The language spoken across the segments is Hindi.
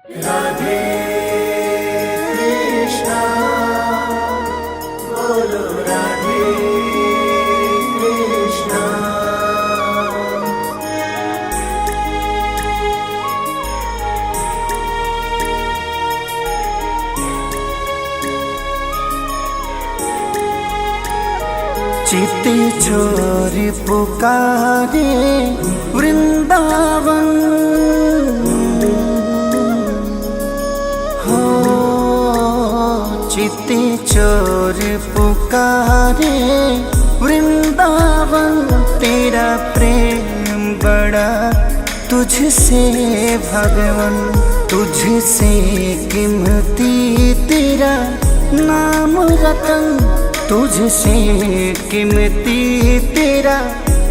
राधे कृष्णा बोलो राधे कृष्णा। चिते छोर पुकारे वृंदावन हो, चिते चोर पुकारे वृंदावन। तेरा प्रेम बड़ा तुझसे भगवन, तुझसे कीमती तेरा नाम रतन, तुझसे कीमती तेरा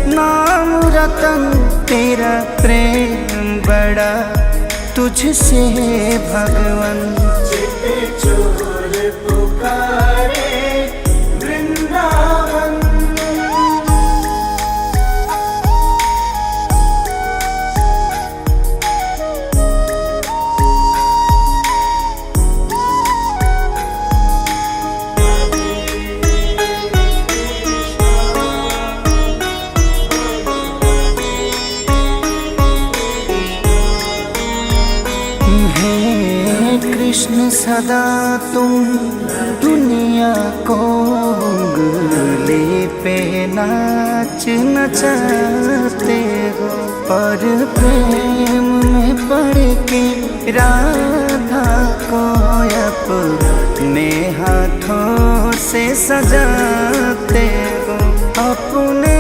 नाम रतन। तेरा प्रेम बड़ा तुझसे भगवन। चिते चोर पुकारे वृंदावन। कृष्ण सदा तुम दुनिया को उंगली पे नाच नचाते हो, पर प्रेम में पड़ के राधा को अपने हाथों से सजाते हो, अपने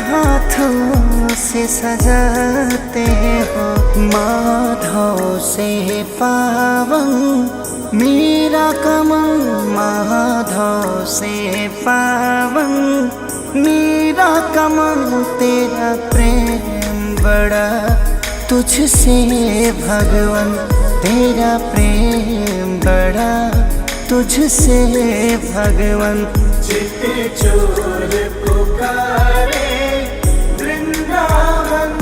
हाथों से सजाते हो। माधव से पावन मेरा कमल, माधव से पावन मेरा कमल। तेरा प्रेम बड़ा तुझसे भगवन, तेरा प्रेम बड़ा तुझसे भगवन। चिते चोर पुकारे वृंदावन।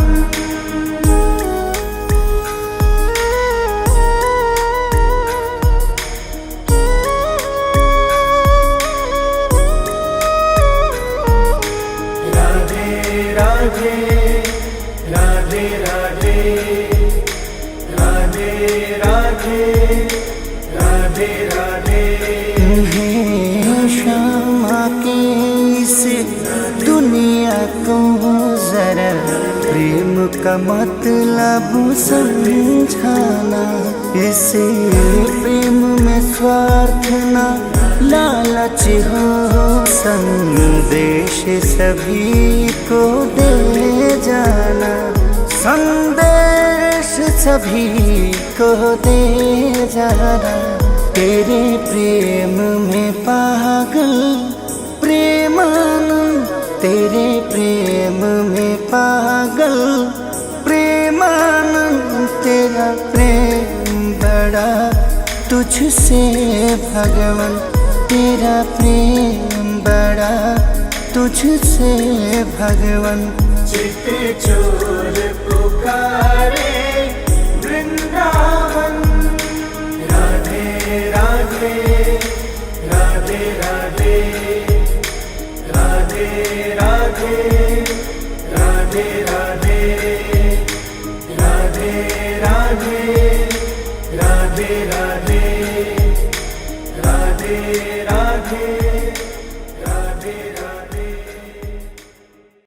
राधे राधे राधे राधे राधे राधे राधे। क्षमा के इस दुनिया को जरा प्रेम का मतलब समझाना। इस प्रेम में स्वार्थ ना लालच हो, संदेश सभी को दे जाना, संदेश सभी को दे जाना। तेरे प्रेम में पागल प्रेमानंद, तेरे प्रेम में पागल प्रेमानंद। तेरा प्रेम बड़ा तुझसे भगवन, तेरा प्रेम बड़ा तुझसे भगवन। चिते चोर पुकारे वृंदावन। राधे राधे राधे राधे राधे राधे राधे राधे राधे राधे राधे राधे राधे राधे राधे।